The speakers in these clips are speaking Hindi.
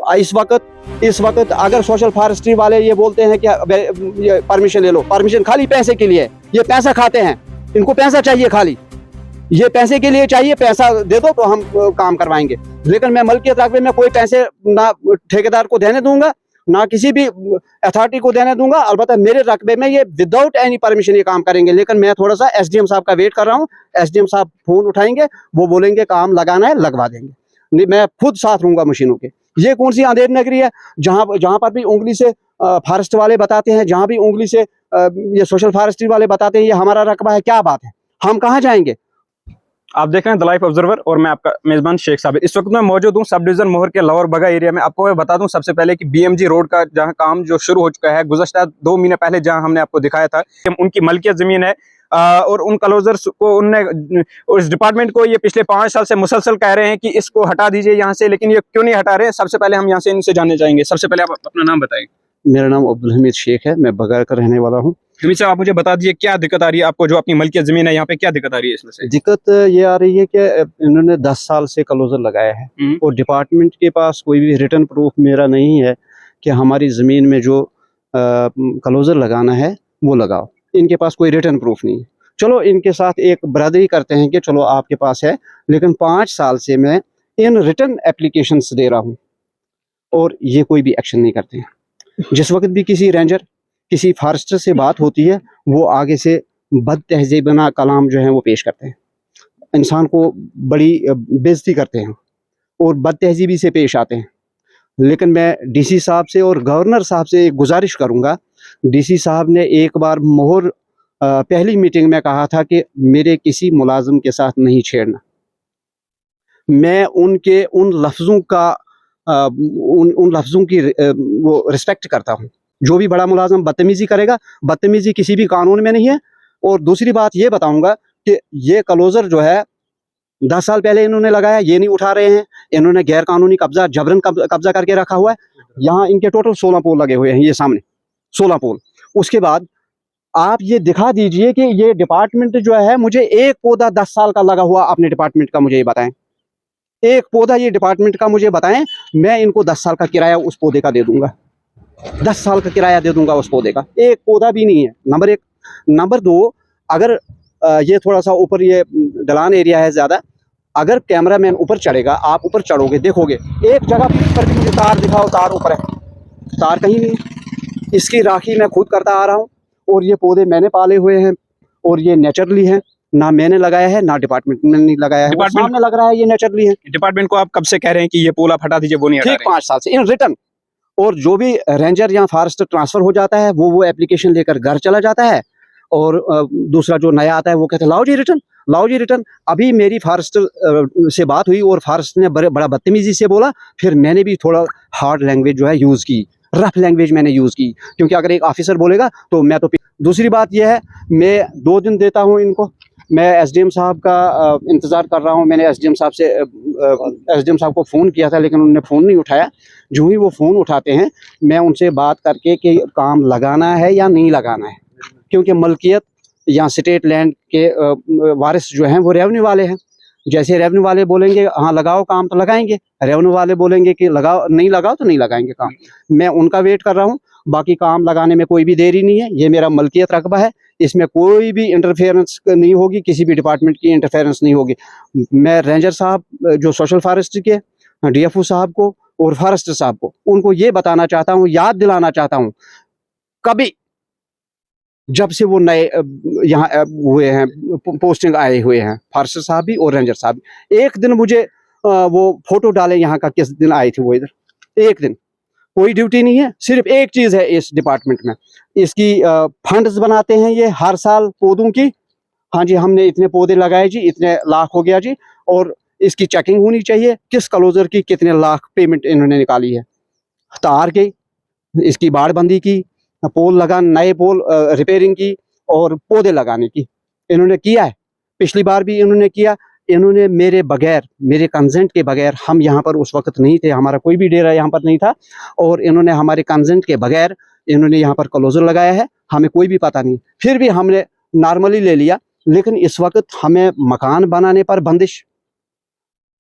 इस वक्त अगर सोशल फॉरेस्ट्री वाले ये बोलते हैं कि ये परमिशन ले लो, परमिशन खाली पैसे के लिए है, ये पैसा खाते हैं, इनको पैसा चाहिए, खाली ये पैसे के लिए चाहिए, पैसा दे दो तो हम काम करवाएंगे। लेकिन मैं मलकियत रकबे में कोई पैसे ना ठेकेदार को देने दूंगा, ना किसी भी अथॉरिटी को देने दूंगा। अलबत्ता मेरे रकबे में ये विदाउट एनी परमिशन ये काम करेंगे। लेकिन मैं थोड़ा सा एसडीएम साहब का वेट कर रहा हूँ। एसडीएम साहब फोन उठाएंगे, वो बोलेंगे काम लगाना है, लगवा देंगे। नहीं, मैं खुद साथ रहूंगा मशीनों के। ये कौन सी अंधेर नगरी है जहाँ पर भी उंगली से फॉरेस्ट वाले बताते हैं, जहाँ भी उंगली से ये सोशल फॉरेस्ट्री वाले बताते हैं ये हमारा रकबा है, क्या बात है, हम कहाँ जाएंगे। आप देख रहे हैं द लाइफ ऑब्जर्वर और मैं आपका मेजबान शेख साबिर। इस वक्त मैं मौजूद हूं सब डिवीजन मोहर के लाहौर बगा एरिया में। आपको मैं बता दूं सबसे पहले कि बीएमजी रोड का जहां काम जो शुरू हो चुका है, गुज़श्ता 2 महीने पहले जहां हमने आपको दिखाया था कि उनकी मलकियत जमीन है और उन क्लोजर्स को उनने उस डिपार्टमेंट को ये पिछले 5 साल से मुसलसल कह रहे हैं कि इसको हटा दीजिए यहाँ से, लेकिन ये क्यों नहीं हटा रहे हैं। सबसे पहले हम यहाँ से इनसे जानना चाहेंगे। सबसे पहले आप अपना नाम बताएंगे। मेरा नाम अब्दुल हमीद शेख है, मैं बगा का रहने वाला हूँ। हमीद साहब, आप मुझे बता दीजिए क्या दिक्कत आ रही है आपको, जो अपनी मलकियत जमीन है यहाँ पे क्या दिक्कत आ रही है इसमें से? दिक्कत ये आ रही है कि इन्होंने 10 साल से क्लोजर लगाया है और डिपार्टमेंट के पास कोई भी रिटर्न प्रूफ मेरा नहीं है कि हमारी ज़मीन में जो क्लोजर लगाना है वो लगाओ। इनके पास कोई रिटर्न प्रूफ नहीं है। चलो इनके साथ एक बरादरी करते हैं कि चलो आपके पास है, लेकिन 5 साल से मैं इन रिटर्न एप्लीकेशंस दे रहा हूँ और ये कोई भी एक्शन नहीं करते हैं। जिस वक्त भी किसी रेंजर किसी फॉरेस्टर से बात होती है वो आगे से बद तहज़ीबना कलाम जो है वो पेश करते हैं, इंसान को बड़ी बेइज्जती करते हैं और बद तहज़ीबी से पेश आते हैं। लेकिन मैं डीसी साहब से और गवर्नर साहब से एक गुजारिश करूंगा। डीसी साहब ने एक बार मोहर पहली मीटिंग में कहा था कि मेरे किसी मुलाजिम के साथ नहीं छेड़ना। मैं उनके उन लफ्ज़ों का उन लफ्ज़ों की वो रिस्पेक्ट करता हूँ। जो भी बड़ा मुलाजिम बदतमीज़ी करेगा, बदतमीज़ी किसी भी कानून में नहीं है। और दूसरी बात ये बताऊंगा कि ये क्लोजर जो है 10 साल पहले इन्होंने लगाया, ये नहीं उठा रहे हैं। इन्होंने गैर कानूनी कब्जा जबरन कब्जा करके रखा हुआ है। यहाँ इनके टोटल 16 पोल लगे हुए हैं, ये सामने 16 पोल। उसके बाद आप ये दिखा दीजिए कि ये डिपार्टमेंट जो है, मुझे एक पौधा 10 साल का लगा हुआ अपने डिपार्टमेंट का मुझे ये बताएं, एक पौधा ये डिपार्टमेंट का मुझे बताएं। मैं इनको 10 साल का किराया उस पौधे का दे दूंगा, 10 साल का किराया दे दूंगा उस पौधे का। एक पौधा भी नहीं है, नंबर 1। नंबर 2, अगर ये थोड़ा सा ऊपर ये ढलान एरिया है ज़्यादा, अगर कैमरामैन ऊपर चढ़ेगा, आप ऊपर चढ़ोगे, देखोगे एक जगह पर भी मुझे तार दिखाओ, तार ऊपर है, तार कहीं नहीं। इसकी राखी मैं खुद करता आ रहा हूँ और ये पौधे मैंने पाले हुए हैं और ये नेचुरली हैं, ना मैंने लगाया है ना डिपार्टमेंट ने नहीं लगाया है। सामने लग रहा है ये नेचुरली है। डिपार्टमेंट को आप कब से कह रहे हैं कि ये पोल आप हटा दीजिए, वो नहीं हटा रहे? ठीक 5 साल से इन रिटर्न। और जो भी रेंजर या फॉरेस्टर ट्रांसफर हो जाता है वो एप्लीकेशन लेकर घर चला जाता है और दूसरा जो नया आता है वो कहते हैं लाओ जी रिटर्न, लाओ जी रिटर्न। अभी मेरी फॉरेस्टर से बात हुई और फॉरेस्टर ने बड़ा बदतमीजी से बोला, फिर मैंने भी थोड़ा हार्ड लैंग्वेज जो है यूज़ की, रफ लैंग्वेज मैंने यूज़ की, क्योंकि अगर एक ऑफिसर बोलेगा तो मैं तो। दूसरी बात यह है, मैं 2 दिन देता हूँ इनको। मैं एसडीएम साहब का इंतज़ार कर रहा हूँ। मैंने एसडीएम साहब को फ़ोन किया था, लेकिन उन्होंने फ़ोन नहीं उठाया। जो ही वो फ़ोन उठाते हैं मैं उनसे बात करके कि काम लगाना है या नहीं लगाना है, क्योंकि मलकियत या स्टेट लैंड के वारिस जो हैं वो रेवेन्यू वाले हैं। जैसे रेवेन्यू वाले बोलेंगे हाँ लगाओ काम तो लगाएंगे, रेवेन्यू वाले बोलेंगे कि लगाओ, नहीं लगाओ तो नहीं लगाएंगे काम। मैं उनका वेट कर रहा हूँ। बाकी काम लगाने में कोई भी देरी नहीं है। ये मेरा मलकियत रकबा है, इसमें कोई भी इंटरफेरेंस नहीं होगी, किसी भी डिपार्टमेंट की इंटरफेरेंस नहीं होगी। मैं रेंजर साहब जो सोशल फॉरेस्ट्री के डीएफओ साहब को और फॉरेस्टर साहब को, उनको ये बताना चाहता हूँ, याद दिलाना चाहता हूँ, कभी जब से वो नए यहाँ हुए हैं, पोस्टिंग आए हुए हैं, फॉरेस्टर साहब भी और रेंजर साहब भी, एक दिन मुझे वो फोटो डाले यहाँ का, किस दिन आए थे वो इधर, एक दिन। कोई ड्यूटी नहीं है, सिर्फ एक चीज़ है इस डिपार्टमेंट में, इसकी फंड्स बनाते हैं ये हर साल पौधों की। हाँ जी, हमने इतने पौधे लगाए जी, इतने लाख हो गया जी, और इसकी चेकिंग होनी चाहिए किस क्लोजर की कितने लाख पेमेंट इन्होंने निकाली है। तार की, इसकी बाड़बंदी की, पोल लगा, नए पोल रिपेयरिंग की और पौधे लगाने की इन्होंने किया है। पिछली बार भी इन्होंने किया। इन्होंने मेरे बगैर, मेरे कंसेंट के बगैर, हम यहाँ पर उस वक्त नहीं थे, हमारा कोई भी डेरा यहाँ पर नहीं था, और इन्होंने हमारे कंसेंट के बगैर इन्होंने यहाँ पर क्लोजर लगाया है। हमें कोई भी पता नहीं, फिर भी हमने नॉर्मली ले लिया। लेकिन इस वक्त हमें मकान बनाने पर बंदिश,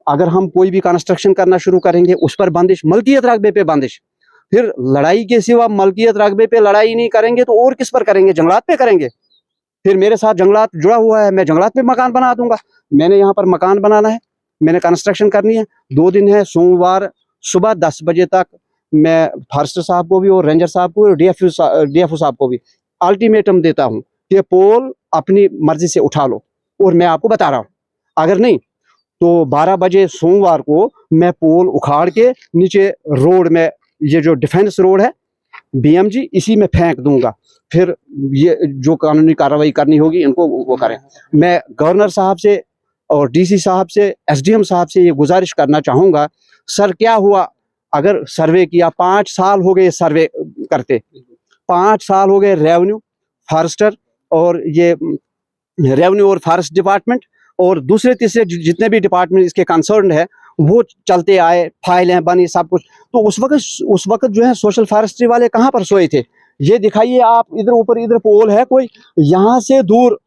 अगर हम कोई भी कंस्ट्रक्शन करना शुरू करेंगे उस पर बंदिश, मलकियत रकबे पे बंदिश। फिर लड़ाई के सिवा मलकियत रकबे पे लड़ाई नहीं करेंगे तो और किस पर करेंगे? जंगलात पे करेंगे। फिर मेरे साथ जंगलात जुड़ा हुआ है, मैं जंगलात पे मकान बना दूंगा। मैंने यहाँ पर मकान बनाना है, मैंने कंस्ट्रक्शन करनी है। 2 दिन है, सोमवार सुबह 10 बजे तक मैं फॉरेस्टर साहब को भी और रेंजर साहब को और डीएफओ साहब को भी अल्टीमेटम देता हूँ कि पोल अपनी मर्जी से उठा लो। और मैं आपको बता रहा हूँ, अगर नहीं तो 12 बजे सोमवार को मैं पोल उखाड़ के नीचे रोड में, ये जो डिफेंस रोड है बीएमजी, इसी में फेंक दूंगा। फिर ये जो कानूनी कार्रवाई करनी होगी इनको वो करें। मैं गवर्नर साहब से और डीसी साहब से, एसडीएम साहब से ये गुजारिश करना चाहूँगा, सर क्या हुआ अगर सर्वे किया, 5 साल हो गए सर्वे करते, 5 साल हो गए रेवेन्यू, फॉरेस्टर और ये रेवेन्यू और फॉरेस्ट डिपार्टमेंट और दूसरे तीसरे जितने भी डिपार्टमेंट इसके कंसर्न है वो चलते आए, फाइलें बनी, सब कुछ। तो उस वक्त जो है सोशल फॉरेस्ट्री वाले कहाँ पर सोए थे? ये दिखाइए आप, इधर ऊपर इधर पोल है कोई, यहाँ से दूर,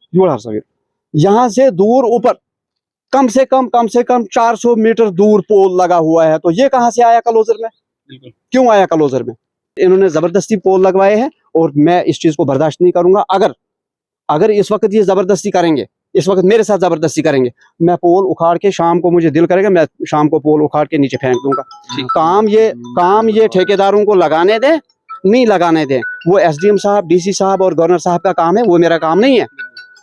यहाँ से दूर ऊपर कम से कम 400 मीटर दूर पोल लगा हुआ है। तो ये कहाँ से आया क्लोजर में? क्यों आया क्लोजर में? इन्होंने जबरदस्ती पोल लगवाए हैं और मैं इस चीज को बर्दाश्त नहीं करूंगा। अगर इस वक्त ये जबरदस्ती करेंगे, इस वक्त मेरे साथ जबरदस्ती करेंगे, मैं पोल उखाड़ के, शाम को मुझे दिल करेगा मैं शाम को पोल उखाड़ के नीचे फेंक दूंगा। काम ये ठेकेदारों को लगाने दें, नहीं लगाने दें। वो एसडीएम साहब, डीसी साहब और गवर्नर साहब का काम है, वो मेरा काम नहीं है।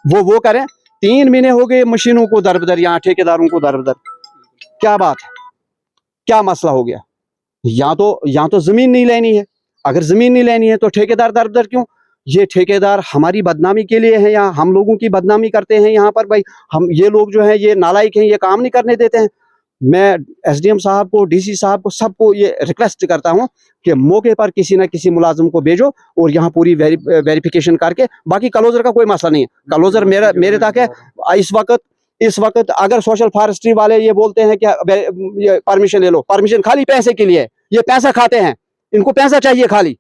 वो करें। 3 महीने हो गए मशीनों को दरबदर, यहाँ ठेकेदारों को दरबदर। क्या बात है? क्या मसला हो गया? यहाँ तो जमीन नहीं लेनी है। अगर जमीन नहीं लेनी है तो ठेकेदार दरबदर क्यों? ये ठेकेदार हमारी बदनामी के लिए है, यहाँ हम लोगों की बदनामी करते हैं। यहाँ पर भाई हम, ये लोग जो है ये नालायक हैं, ये काम नहीं करने देते हैं। मैं एसडीएम साहब को, डीसी साहब को, सबको ये रिक्वेस्ट करता हूँ कि मौके पर किसी ना किसी मुलाजिम को भेजो और यहाँ पूरी वेरिफिकेशन करके, बाकी क्लोजर का कोई मसला नहीं है। क्लोजर मेरे तक है। इस वक्त अगर सोशल फॉरेस्ट्री वाले ये बोलते हैं कि ये परमिशन ले लो, परमिशन खाली पैसे के लिए, ये पैसा खाते हैं, इनको पैसा चाहिए, खाली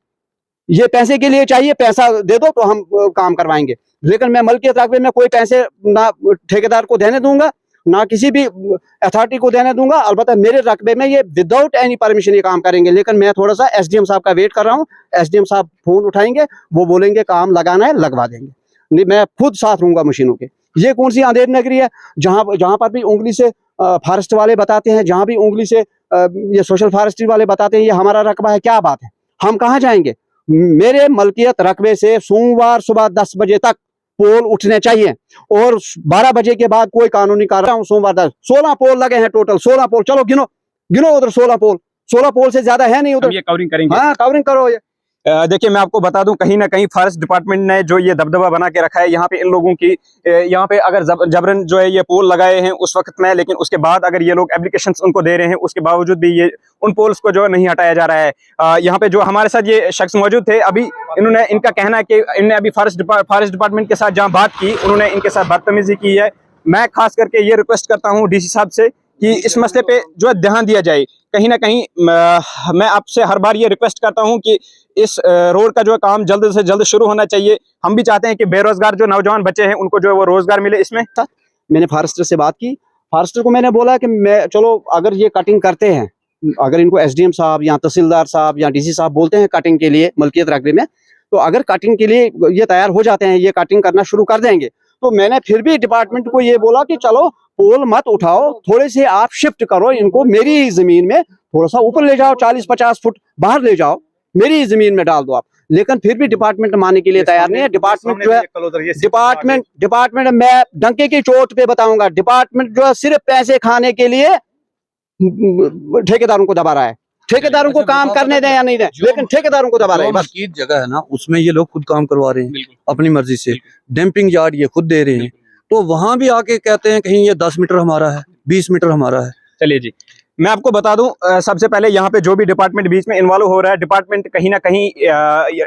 ये पैसे के लिए चाहिए, पैसा दे दो तो हम काम करवाएंगे। लेकिन मैं मलकियत रकबे में कोई पैसे ना ठेकेदार को देने दूंगा, ना किसी भी अथॉरिटी को देने दूंगा। अलबत्ता मेरे रकबे में ये विदाउट एनी परमिशन ये काम करेंगे। लेकिन मैं थोड़ा सा एसडीएम साहब का वेट कर रहा हूँ। एसडीएम साहब फोन उठाएंगे, वो बोलेंगे काम लगाना है, लगवा देंगे। नहीं, मैं खुद साथ रहूंगा मशीनों के। ये कौन सी अंधेर नगरी है जहाँ पर भी उंगली से फॉरेस्ट वाले बताते हैं, जहाँ भी उंगली से ये सोशल फॉरेस्ट्री वाले बताते हैं ये हमारा रकबा है? क्या बात है? हम कहाँ जाएंगे? मेरे मलकियत रकबे से सोमवार सुबह 10 बजे तक पोल उठने चाहिए और 12 बजे के बाद कोई कानूनी कार्रवाई। सोमवार 16 पोल लगे हैं टोटल, 16 पोल। चलो गिनो उधर 16 पोल से ज्यादा है नहीं उधर। ये कवरिंग करेंगे। हाँ, कवरिंग करो ये। देखिए मैं आपको बता दूं, कहीं ना कहीं फॉरेस्ट डिपार्टमेंट ने जो ये दबदबा बना के रखा है यहाँ पे इन लोगों की, यहाँ पे अगर जबरन जो है ये पोल लगाए हैं उस वक्त में, लेकिन उसके बाद अगर ये लोग एप्लीकेशंस उनको दे रहे हैं उसके बावजूद भी ये उन पोल्स को जो नहीं हटाया जा रहा है। यहाँ पे जो हमारे साथ ये शख्स मौजूद थे, अभी इनका कहना है कि इन्होंने अभी फॉरेस्ट डिपार्टमेंट के साथ जहाँ बात की, उन्होंने इनके साथ बदतमीजी की है। मैं खास करके ये रिक्वेस्ट करता हूँ डीसी साहब से कि इस मसले पे जो है ध्यान दिया जाए। कहीं ना कहीं मैं आपसे हर बार ये रिक्वेस्ट करता हूं कि इस रोड का जो है काम जल्द से जल्द शुरू होना चाहिए। हम भी चाहते हैं कि बेरोजगार जो नौजवान बच्चे हैं उनको जो है वो रोजगार मिले। इसमें मैंने फॉरेस्टर से बात की, फॉरेस्टर को मैंने बोला कि मैं, चलो अगर ये कटिंग करते हैं, अगर इनको एसडीएम साहब या तहसीलदार साहब या डीसी साहब बोलते हैं कटिंग के लिए मलकियत रकबे में, तो अगर कटिंग के लिए ये तैयार हो जाते हैं, ये कटिंग करना शुरू कर देंगे, तो मैंने फिर भी डिपार्टमेंट को ये बोला कि चलो पोल मत उठाओ, थोड़े से आप शिफ्ट करो इनको, मेरी जमीन में थोड़ा सा ऊपर ले जाओ, 40-50 फुट बाहर ले जाओ, मेरी जमीन में डाल दो आप। लेकिन फिर भी डिपार्टमेंट मानने के लिए तैयार नहीं है। डिपार्टमेंट जो है, डिपार्टमेंट मैं डंके की चोट पे बताऊंगा, डिपार्टमेंट जो है सिर्फ पैसे खाने के लिए ठेकेदारों को दबा रहा है। ठेकेदारों को काम करने दें या नहीं दें, लेकिन ठेकेदारों को दबा रहे हैं। बस मस्जिद जगह है ना, उसमें ये लोग खुद काम करवा रहे हैं अपनी मर्जी से, डंपिंग यार्ड ये खुद दे रहे हैं, तो वहां भी आके कहते हैं कहीं ये 10 मीटर हमारा है, 20 मीटर हमारा है। चलिए जी, मैं आपको बता दूं, सबसे पहले यहाँ पे जो भी डिपार्टमेंट बीच में इन्वॉल्व हो रहा है, डिपार्टमेंट कहीं ना कहीं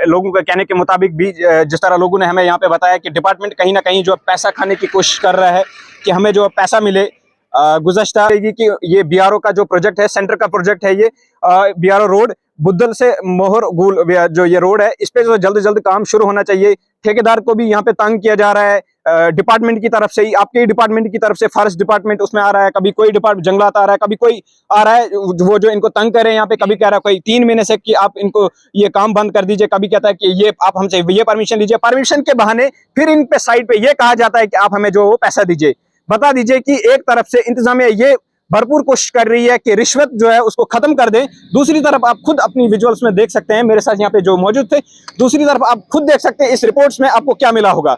लोगों के कहने के मुताबिक भी, जिस तरह लोगों ने हमें यहाँ पे बताया कि डिपार्टमेंट कहीं ना कहीं जो पैसा खाने की कोशिश कर रहा है कि हमें जो पैसा मिले। गुज़श्ता कि ये बीआरओ का जो प्रोजेक्ट है, सेंटर का प्रोजेक्ट है ये, बीआरओ रोड बुद्धल से मोहर गुल जो ये रोड है, इस पे जो जल्द से जल्द काम शुरू होना चाहिए। ठेकेदार को भी यहाँ पे तंग किया जा रहा है, डिपार्टमेंट की तरफ से ही, आपके डिपार्टमेंट की तरफ से, फॉरेस्ट डिपार्टमेंट उसमें आ रहा है, कभी कोई डिपार्टमेंट जंगलात आ रहा है, कभी कोई आ रहा है वो जो इनको तंग करे यहाँ पे, कभी कह रहा है कोई 3 महीने से कि आप इनको ये काम बंद कर दीजिए, कभी कहता है कि ये आप हमसे ये परमिशन लीजिए, परमिशन के बहाने फिर इन पे साइड पे ये कहा जाता है कि आप हमें जो वो पैसा दीजिए। बता दीजिए कि एक तरफ से इंतजामिया ये भरपूर कोशिश कर रही है कि रिश्वत जो है उसको खत्म कर दें, दूसरी तरफ आप खुद अपनी विजुअल्स में देख सकते हैं, मेरे साथ यहाँ पे जो मौजूद थे, दूसरी तरफ आप खुद देख सकते हैं इस रिपोर्ट्स में आपको क्या मिला होगा।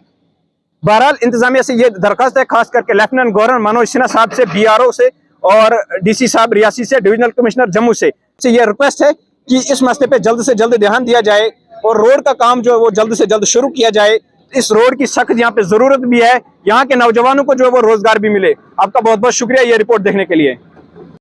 बहरहाल इंतजामिया से ये दरखास्त है, खास करके लेफ्टिनेंट गवर्नर मनोज सिन्हा साहब से, BRO से और DC साहब रियासी से, डिविजनल कमिश्नर जम्मू से ये रिक्वेस्ट है कि इस मसले पे जल्द से जल्द ध्यान दिया जाए और रोड का काम जो है वो जल्द से जल्द शुरू किया जाए। इस रोड की सख्त यहाँ पे जरूरत भी है, यहाँ के नौजवानों को जो है वो रोजगार भी मिले। आपका बहुत बहुत शुक्रिया ये रिपोर्ट देखने के लिए।